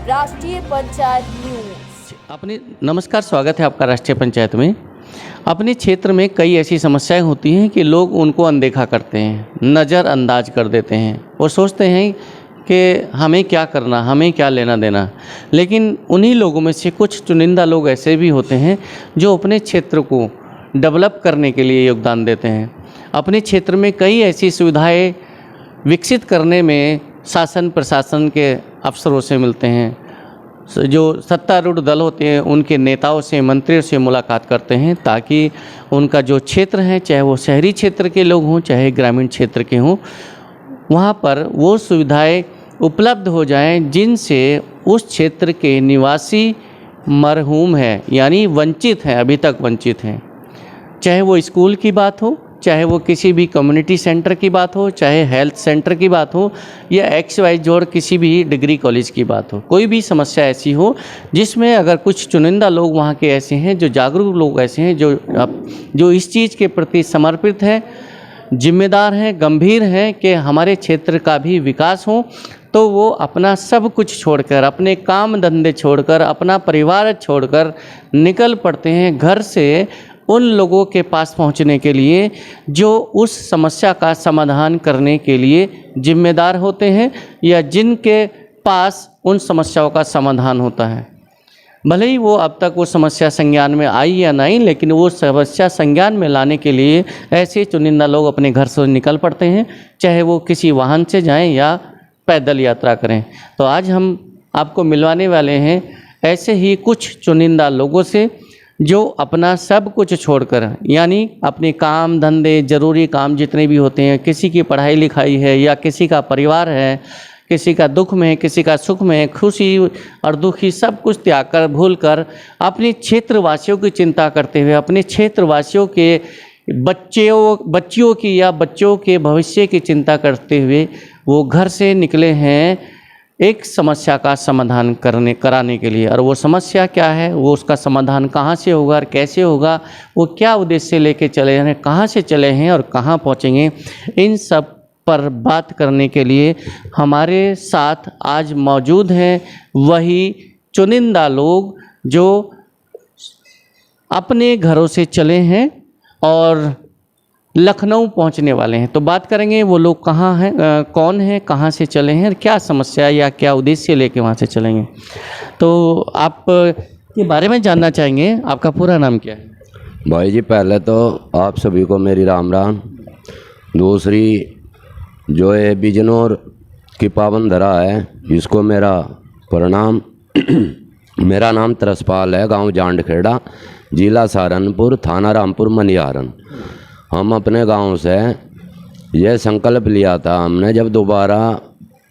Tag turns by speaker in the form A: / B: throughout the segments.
A: राष्ट्रीय पंचायत न्यूज।
B: नमस्कार, स्वागत है आपका राष्ट्रीय पंचायत में। अपने क्षेत्र में कई ऐसी समस्याएं होती हैं कि लोग उनको अनदेखा करते हैं, नज़रअंदाज कर देते हैं और सोचते हैं कि हमें क्या करना, हमें क्या लेना देना। लेकिन उन्हीं लोगों में से कुछ चुनिंदा लोग ऐसे भी होते हैं जो अपने क्षेत्र को डेवलप करने के लिए योगदान देते हैं। अपने क्षेत्र में कई ऐसी सुविधाएं विकसित करने में शासन प्रशासन के अफसरों से मिलते हैं, जो सत्तारूढ़ दल होते हैं उनके नेताओं से, मंत्रियों से मुलाकात करते हैं ताकि उनका जो क्षेत्र है, चाहे वो शहरी क्षेत्र के लोग हों चाहे ग्रामीण क्षेत्र के हों, वहाँ पर वो सुविधाएं उपलब्ध हो जाएं जिनसे उस क्षेत्र के निवासी मरहूम हैं, यानी वंचित हैं, अभी तक वंचित हैं। चाहे वो स्कूल की बात हो, चाहे वो किसी भी कम्युनिटी सेंटर की बात हो, चाहे हेल्थ सेंटर की बात हो या XY जोड़ किसी भी डिग्री कॉलेज की बात हो, कोई भी समस्या ऐसी हो जिसमें अगर कुछ चुनिंदा लोग वहाँ के ऐसे हैं, जो जागरूक लोग ऐसे हैं, जो इस चीज़ के प्रति समर्पित हैं, जिम्मेदार हैं, गंभीर हैं कि हमारे क्षेत्र का भी विकास हो, तो वो अपना सब कुछ छोड़कर, अपने काम धंधे छोड़कर, अपना परिवार छोड़कर निकल पड़ते हैं घर से उन लोगों के पास पहुंचने के लिए जो उस समस्या का समाधान करने के लिए जिम्मेदार होते हैं या जिनके पास उन समस्याओं का समाधान होता है। भले ही वो अब तक वो समस्या संज्ञान में आई या नहीं, लेकिन वो समस्या संज्ञान में लाने के लिए ऐसे चुनिंदा लोग अपने घर से निकल पड़ते हैं, चाहे वो किसी वाहन से जाएं या पैदल यात्रा करें। तो आज हम आपको मिलवाने वाले हैं ऐसे ही कुछ चुनिंदा लोगों से जो अपना सब कुछ छोड़कर, यानी अपने काम धंधे, ज़रूरी काम जितने भी होते हैं, किसी की पढ़ाई लिखाई है या किसी का परिवार है, किसी का दुख में, किसी का सुख में, खुशी और दुखी सब कुछ त्याग कर, भूल कर अपने क्षेत्रवासियों की चिंता करते हुए, अपने क्षेत्रवासियों के बच्चियों की या बच्चों के भविष्य की चिंता करते हुए वो घर से निकले हैं एक समस्या का समाधान कराने के लिए। और वो समस्या क्या है, वो उसका समाधान कहाँ से होगा और कैसे होगा, वो क्या उद्देश्य लेके चले हैं, कहाँ से चले हैं और कहाँ पहुँचेंगे, इन सब पर बात करने के लिए हमारे साथ आज मौजूद हैं वही चुनिंदा लोग जो अपने घरों से चले हैं और लखनऊ पहुंचने वाले हैं। तो बात करेंगे वो लोग कहाँ हैं, कौन हैं, कहाँ से चले हैं, क्या समस्या या क्या उद्देश्य लेके वहाँ से चलेंगे। तो आप के बारे में जानना चाहेंगे, आपका पूरा नाम क्या है?
C: भाई जी, पहले तो आप सभी को मेरी राम राम। दूसरी जो है बिजनौर की पावन धरा है, इसको मेरा प्रणाम। मेरा नाम तरसपाल है, गांव जांडखेड़ा, जिला सहारनपुर, थाना रामपुर, मनिहारन। हम अपने गांव से यह संकल्प लिया था हमने, जब दोबारा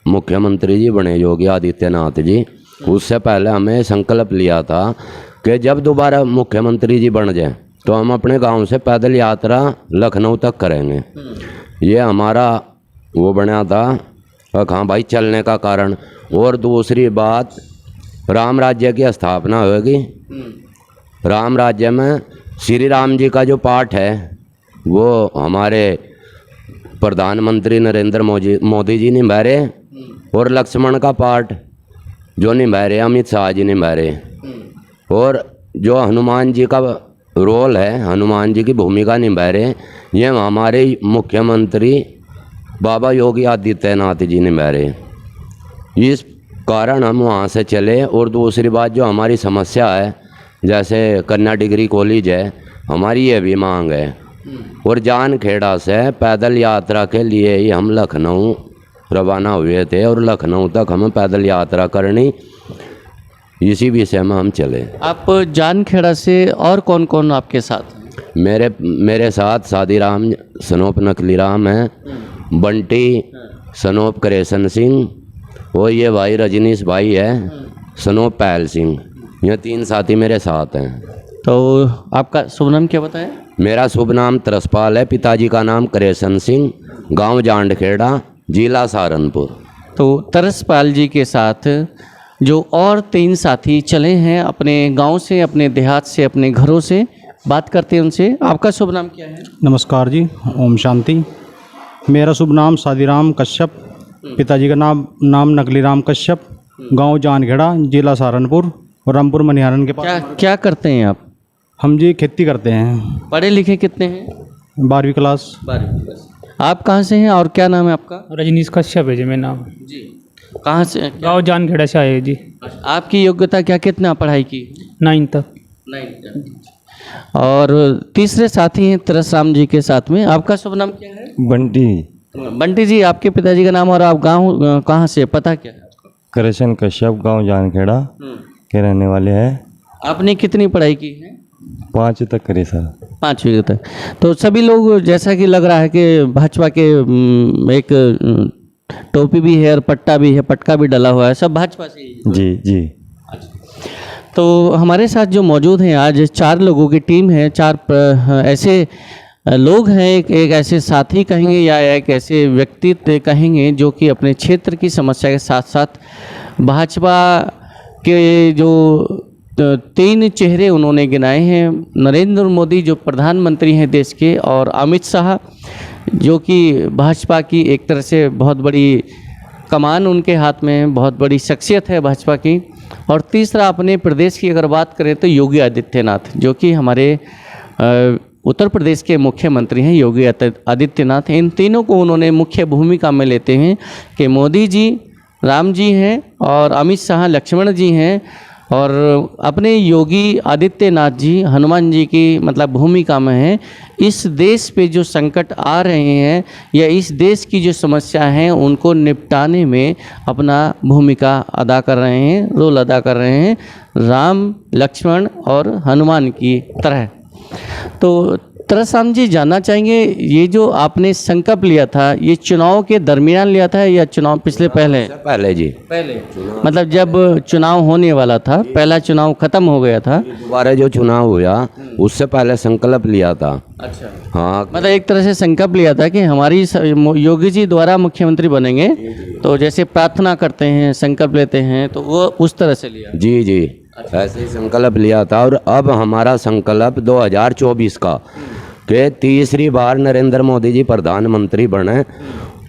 C: मुख्यमंत्री जी बने योगी आदित्यनाथ जी, उससे पहले हमें संकल्प लिया था कि जब दोबारा मुख्यमंत्री जी बन जाए तो हम अपने गांव से पैदल यात्रा लखनऊ तक करेंगे। ये हमारा वो बना था, हाँ भाई, चलने का कारण। और दूसरी बात, राम राज्य की स्थापना होगी। राम राज्य में श्री राम जी का जो पाठ है वो हमारे प्रधानमंत्री नरेंद्र मोदी जी निभा रहे, और लक्ष्मण का पाठ जो निभा रहे अमित शाह जी निभा रहे, और जो हनुमान जी का रोल है, हनुमान जी की भूमिका निभा रहे, ये हमारे मुख्यमंत्री बाबा योगी आदित्यनाथ जी निभा रहे। इस कारण हम वहाँ से चले। और दूसरी बात, जो हमारी समस्या है, जैसे कन्या डिग्री कॉलेज है, हमारी ये भी मांग है। और जानखेड़ा से पैदल यात्रा के लिए ही हम लखनऊ रवाना हुए थे और लखनऊ तक हमें पैदल यात्रा करनी, इसी विषय में हम चले।
B: आप जानखेड़ा से और कौन कौन आपके साथ?
C: मेरे साथ सादीराम सनोप नकलीराम हैं, बंटी सनोप करेशन सिंह, और ये भाई रजनीश भाई है सनोप पहल सिंह। ये 3 साथी मेरे साथ हैं।
B: तो आपका शुभ नाम क्या बताएं?
C: मेरा शुभ नाम तरसपाल है, पिताजी का नाम करेशन सिंह, गांव जांडखेड़ा, जिला सहारनपुर।
B: तो तरसपाल जी के साथ जो और 3 साथी चले हैं अपने गांव से, अपने देहात से, अपने घरों से, बात करते हैं उनसे। आपका शुभ नाम क्या है?
D: नमस्कार जी, ओम शांति। मेरा शुभ नाम सादीराम कश्यप, पिताजी का नाम नकलीराम कश्यप, गांव जानखेड़ा, जिला सहारनपुर और रामपुर मनिहारन के
B: क्या
D: पास।
B: क्या करते हैं आप?
D: हम जी खेती करते हैं,
B: पढ़े लिखे कितने हैं?
D: 12वीं क्लास।
B: 12 आप कहाँ से हैं और क्या नाम है आपका?
E: रजनीश कश्यप है जी मेरा नाम।
B: जी। कहाँ से?
E: गाँव जानखेड़ा से आए जी।
B: आपकी योग्यता क्या, कितना पढ़ाई की?
E: 9 तक।
B: 9। और तीसरे साथी हैं तरसराम जी के साथ में। आपका शुभ नाम क्या है?
F: बंटी
B: बंटी जी, आपके पिताजी का नाम और आप गाँव कहाँ से, पता क्या है आपका?
F: कृष्ण कश्यप, गांव जानखेड़ा के रहने वाले हैं।
B: आपने कितनी पढ़ाई की है?
F: 5 तक करी सर।
B: 5वीं तक। तो सभी लोग, जैसा कि लग रहा है कि भाजपा के एक टोपी भी है और पट्टा भी है, पटका भी डला हुआ है, सब भाजपा से ही है।
F: जी जी।
B: तो हमारे साथ जो मौजूद हैं आज 4 लोगों की टीम है, 4 ऐसे लोग हैं, एक ऐसे साथी कहेंगे या एक ऐसे व्यक्तित्व कहेंगे जो कि अपने क्षेत्र की समस्या के साथ साथ भाजपा के जो 3 चेहरे उन्होंने गिनाए हैं, नरेंद्र मोदी जो प्रधानमंत्री हैं देश के, और अमित शाह जो कि भाजपा की एक तरह से बहुत बड़ी कमान उनके हाथ में है, बहुत बड़ी शख्सियत है भाजपा की, और तीसरा अपने प्रदेश की अगर बात करें तो योगी आदित्यनाथ जो कि हमारे उत्तर प्रदेश के मुख्यमंत्री हैं, योगी आदित्यनाथ। इन तीनों को उन्होंने मुख्य भूमिका में लेते हैं कि मोदी जी राम जी हैं और अमित शाह लक्ष्मण जी हैं, और अपने योगी आदित्यनाथ जी हनुमान जी की मतलब भूमिका में हैं। इस देश पे जो संकट आ रहे हैं या इस देश की जो समस्या हैं उनको निपटाने में अपना भूमिका अदा कर रहे हैं, रोल अदा कर रहे हैं, राम लक्ष्मण और हनुमान की तरह। तो तरसराम जी, जानना चाहेंगे ये जो आपने संकल्प लिया था, ये चुनाव के दरमियान लिया था या चुनाव पिछले पहले?
C: पहले जी,
B: पहले मतलब जब चुनाव होने वाला था, पहला चुनाव खत्म हो गया था,
C: दोबारा जो चुनाव हुआ उससे पहले संकल्प लिया था।
B: अच्छा।
C: हाँ,
B: मतलब एक तरह से संकल्प लिया था कि हमारी योगी जी द्वारा मुख्यमंत्री बनेंगे, तो जैसे प्रार्थना करते हैं, संकल्प लेते हैं, तो वो उस तरह से लिया।
C: जी जी, ऐसे ही संकल्प लिया था। और अब हमारा संकल्प 2024 का कि तीसरी बार नरेंद्र मोदी जी प्रधानमंत्री बने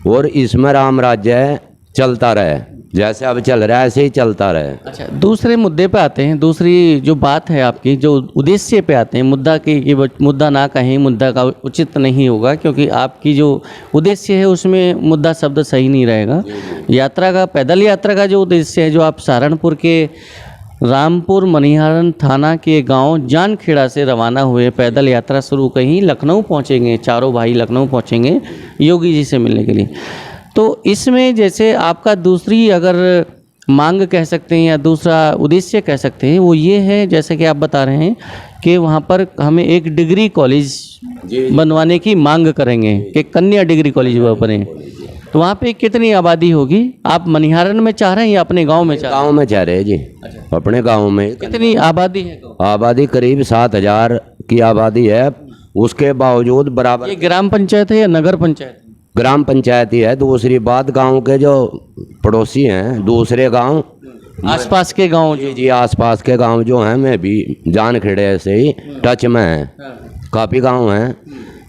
C: और इसमें राम राज्य चलता रहे, जैसे अब चल रहा है ऐसे ही चलता रहे।
B: अच्छा, दूसरे मुद्दे पे आते हैं, दूसरी जो बात है आपकी, जो उद्देश्य पे आते हैं, मुद्दा की ये मुद्दा ना कहें, मुद्दा का उचित नहीं होगा क्योंकि आपकी जो उद्देश्य है उसमें मुद्दा शब्द सही नहीं रहेगा। यात्रा का, पैदल यात्रा का जो उद्देश्य है, जो आप सहारनपुर के रामपुर मनिहारन थाना के गांव जानखेड़ा से रवाना हुए, पैदल यात्रा शुरू कहीं लखनऊ पहुंचेंगे, चारों भाई लखनऊ पहुंचेंगे योगी जी से मिलने के लिए। तो इसमें जैसे आपका दूसरी अगर मांग कह सकते हैं या दूसरा उद्देश्य कह सकते हैं, वो ये है जैसे कि आप बता रहे हैं कि वहाँ पर हमें एक डिग्री कॉलेज बनवाने की मांग करेंगे कि कन्या डिग्री कॉलेज वो बने। तो वहाँ पे कितनी आबादी होगी? आप मनिहारन में चाह रहे हैं या अपने गांव में चाह रहे हैं?
C: गाँव में चाह रहे हैं जी। अपने गाँव में
B: कितनी आबादी है?
C: आबादी करीब 7,000 की आबादी है। उसके बावजूद बराबर
B: ये ग्राम पंचायत है या नगर पंचायत?
C: ग्राम पंचायत ही है। दूसरी बात, गांव के जो पड़ोसी हैं, दूसरे गांव
B: आसपास के गांव जो
C: जी आसपास के गांव जो हैं, मैं भी जानखेड़े से ही टच में हैं। काफ़ी गांव हैं,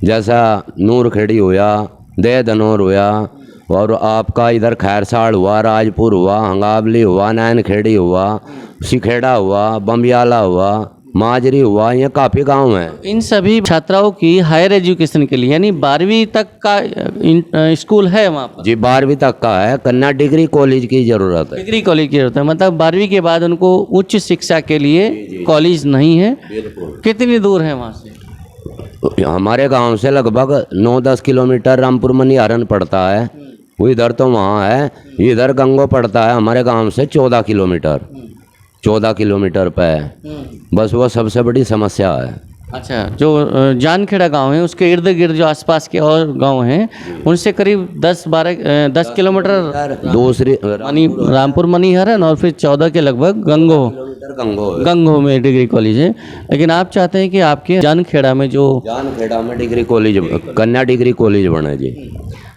C: जैसा नूरखेड़ी हुआ, देदनौर हुआ, और आपका इधर खैरसाड़ हुआ, राजपुर हुआ, हंगावली हुआ, नैनखेड़ी हुआ, सिखेड़ा हुआ, बम्बियाला हुआ, माजरी हुआ, ये काफ़ी गांव हैं।
B: इन सभी छात्राओं की हायर एजुकेशन के लिए यानी 12वीं तक का स्कूल है वहाँ पर?
C: जी 12वीं तक का है। कन्या डिग्री कॉलेज की ज़रूरत है।
B: डिग्री कॉलेज की जरूरत है, मतलब 12वीं के बाद उनको उच्च शिक्षा के लिए कॉलेज नहीं है। कितनी दूर है वहाँ से?
C: हमारे गांव से लगभग 9-10 किलोमीटर रामपुर मनिहारन पड़ता है। वो इधर तो वहाँ है, इधर गंगो पड़ता है हमारे गांव से 14 किलोमीटर पे है। बस वो सबसे बड़ी समस्या है।
B: अच्छा, जो जानखेड़ा गांव है उसके इर्द गिर्द जो आसपास के और गांव हैं उनसे करीब 10 किलोमीटर
C: दूसरी
B: रामपुर मनिहारन और फिर 14 के लगभग गंगो में डिग्री कॉलेज है। लेकिन आप चाहते हैं कि आपके जानखेड़ा में
C: डिग्री कॉलेज, कन्या डिग्री कॉलेज बने जी।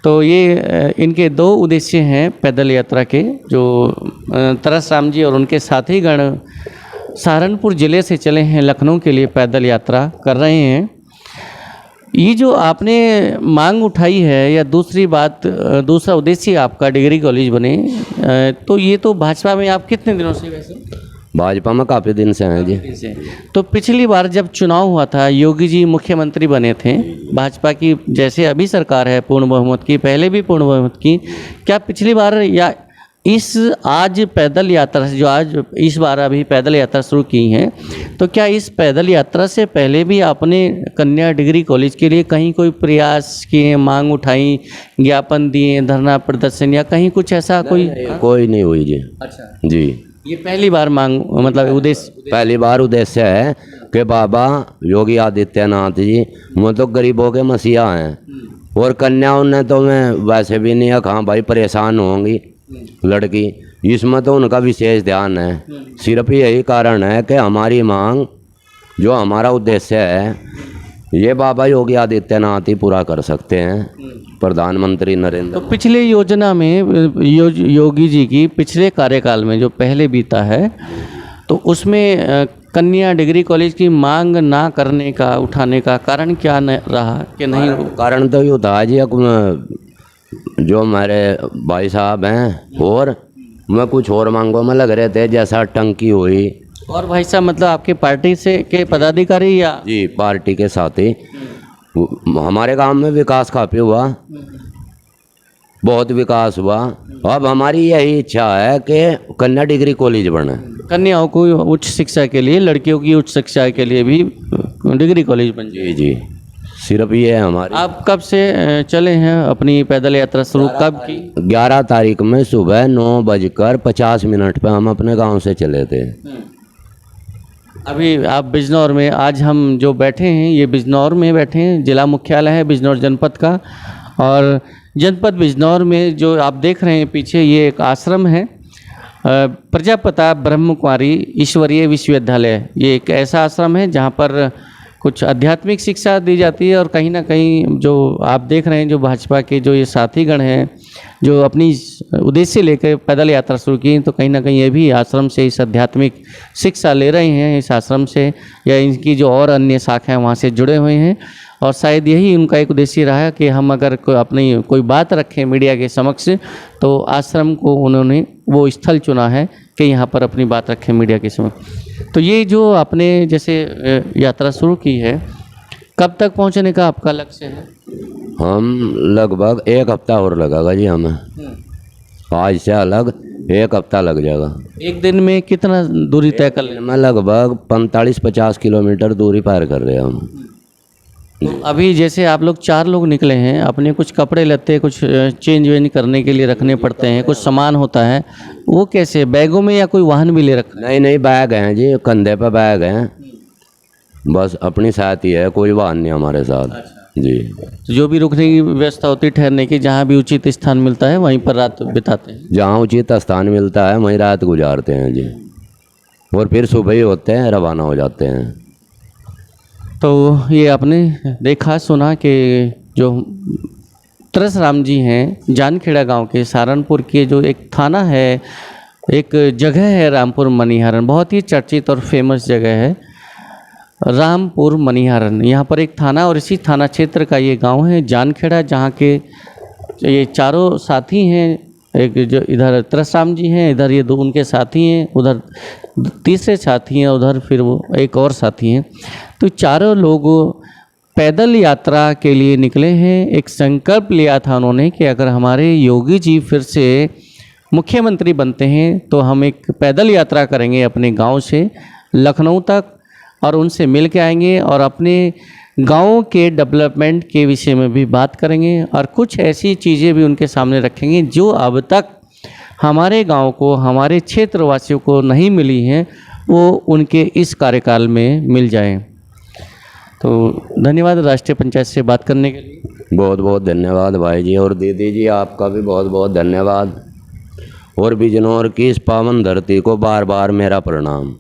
B: तो ये इनके 2 उद्देश्य हैं पैदल यात्रा के, जो तरसराम जी और उनके साथीगण सहारनपुर ज़िले से चले हैं लखनऊ के लिए पैदल यात्रा कर रहे हैं। ये जो आपने मांग उठाई है या दूसरी बात, दूसरा उद्देश्य आपका डिग्री कॉलेज बने, तो ये तो भाजपा में आप कितने दिनों से वैसे?
C: भाजपा में काफ़ी दिन से हैं जी।
B: से तो पिछली बार जब चुनाव हुआ था, योगी जी मुख्यमंत्री बने थे भाजपा की, जैसे अभी सरकार है पूर्ण बहुमत की, पहले भी पूर्ण बहुमत की, क्या पिछली बार या इस आज पैदल यात्रा से जो आज इस बार अभी पैदल यात्रा शुरू की है, तो क्या इस पैदल यात्रा से पहले भी आपने कन्या डिग्री कॉलेज के लिए कहीं कोई प्रयास किए, मांग उठाई, ज्ञापन दिए, धरना प्रदर्शन या कहीं कुछ ऐसा
C: कोई नहीं हुई जी।
B: अच्छा,
C: जी,
B: ये पहली बार मांग, मतलब उद्देश्य
C: पहली बार उद्देश्य है कि बाबा योगी आदित्यनाथ जी वो तो गरीबों के मसीहा हैं, और कन्याओं ने तो मैं वैसे भी नहीं है, कहाँ भाई परेशान होंगी लड़की, इसमें तो उनका विशेष ध्यान है। सिर्फ यही कारण है कि हमारी मांग, जो हमारा उद्देश्य है, ये बाबा योगी आदित्यनाथ ही पूरा कर सकते हैं, प्रधानमंत्री नरेंद्र।
B: तो पिछले योजना में योगी जी की पिछले कार्यकाल में जो पहले बीता है, तो उसमें कन्या डिग्री कॉलेज की मांग ना करने का, उठाने का कारण क्या रहा कि नहीं?
C: कारण तो ये था जी, जो हमारे भाई साहब हैं और मैं कुछ और मांगों में लग रहे थे, जैसा टंकी हुई।
B: और भाई साहब मतलब आपके पार्टी से के पदाधिकारी या?
C: जी, पार्टी के साथ ही। हमारे गांव में विकास काफ़ी हुआ, बहुत विकास हुआ। अब हमारी यही इच्छा है कि कन्या डिग्री कॉलेज बने,
B: कन्याओं को उच्च शिक्षा के लिए, लड़कियों की उच्च शिक्षा के लिए भी डिग्री कॉलेज बन जाए।
C: जी जी, सिर्फ ये है हमारी।
B: आप कब से चले हैं अपनी पैदल यात्रा शुरू कब की?
C: 11 तारीख में सुबह 9:50 पे हम अपने गांव से चले थे।
B: अभी आप बिजनौर में, आज हम जो बैठे हैं ये बिजनौर में बैठे हैं, जिला मुख्यालय है बिजनौर जनपद का, और जनपद बिजनौर में जो आप देख रहे हैं पीछे, ये एक आश्रम है, प्रजापिता ब्रह्म कुमारी ईश्वरीय विश्वविद्यालय। ये एक ऐसा आश्रम है जहाँ पर कुछ आध्यात्मिक शिक्षा दी जाती है, और कहीं ना कहीं जो आप देख रहे हैं, जो भाजपा के जो ये साथीगण हैं, जो अपनी उद्देश्य लेकर पैदल यात्रा शुरू की, तो कहीं ना कहीं ये भी आश्रम से इस आध्यात्मिक शिक्षा ले रहे हैं, इस आश्रम से या इनकी जो और अन्य शाखाएं वहाँ से जुड़े हुए हैं। और शायद यही उनका एक उद्देश्य रहा है कि हम अगर अपनी कोई बात रखें मीडिया के समक्ष, तो आश्रम को उन्होंने वो स्थल चुना है कि यहाँ पर अपनी बात रखें मीडिया के समक्ष। तो ये जो आपने जैसे यात्रा शुरू की है, कब तक पहुँचने का आपका लक्ष्य है?
C: हम लगभग 1 हफ्ता और लगेगा जी हमें, आज से अलग 1 हफ्ता लग जाएगा।
B: एक दिन में कितना दूरी तय कर लें?
C: मैं लगभग 45-50 किलोमीटर दूरी पार कर रहे हैं हम।
B: तो अभी जैसे आप लोग 4 लोग निकले हैं, अपने कुछ कपड़े लत्ते कुछ चेंज वेंज करने के लिए रखने पड़ते हैं, कुछ सामान होता है, वो कैसे, बैगों में या कोई वाहन भी ले रखा है?
C: नहीं, बैग हैं जी, कंधे पे बैग हैं, बस अपनी साथ ही है, कोई वाहन नहीं हमारे साथ। जी,
B: तो जो भी रुकने की व्यवस्था होती है, ठहरने की, जहाँ भी उचित स्थान मिलता है वहीं पर रात बिताते हैं?
C: जहाँ उचित स्थान मिलता है वहीं रात गुजारते हैं जी, और फिर सुबह ही होते हैं, रवाना हो जाते हैं।
B: तो ये आपने देखा सुना कि जो तरस राम जी हैं, जानखेड़ा गांव के, सहारनपुर के, जो एक थाना है, एक जगह है रामपुर मनिहारन, बहुत ही चर्चित और फेमस जगह है रामपुर मनिहारन। यहाँ पर एक थाना और इसी थाना क्षेत्र का ये गांव है जानखेड़ा, जहाँ के ये चारों साथी हैं, एक जो इधर तरस राम जी हैं, इधर ये 2 उनके साथी हैं, उधर तीसरे साथी हैं, उधर फिर वो एक और साथी हैं। तो चारों लोग पैदल यात्रा के लिए निकले हैं। एक संकल्प लिया था उन्होंने कि अगर हमारे योगी जी फिर से मुख्यमंत्री बनते हैं तो हम एक पैदल यात्रा करेंगे अपने गांव से लखनऊ तक, और उनसे मिल के आएंगे और अपने गाँव के डेवलपमेंट के विषय में भी बात करेंगे, और कुछ ऐसी चीज़ें भी उनके सामने रखेंगे जो अब तक हमारे गांव को, हमारे क्षेत्रवासियों को नहीं मिली हैं, वो उनके इस कार्यकाल में मिल जाएं। तो धन्यवाद राष्ट्रीय पंचायत से बात करने के लिए।
C: बहुत बहुत धन्यवाद भाई जी, और दीदी जी आपका भी बहुत बहुत धन्यवाद, और बिजनौर की इस पावन धरती को बार बार मेरा प्रणाम।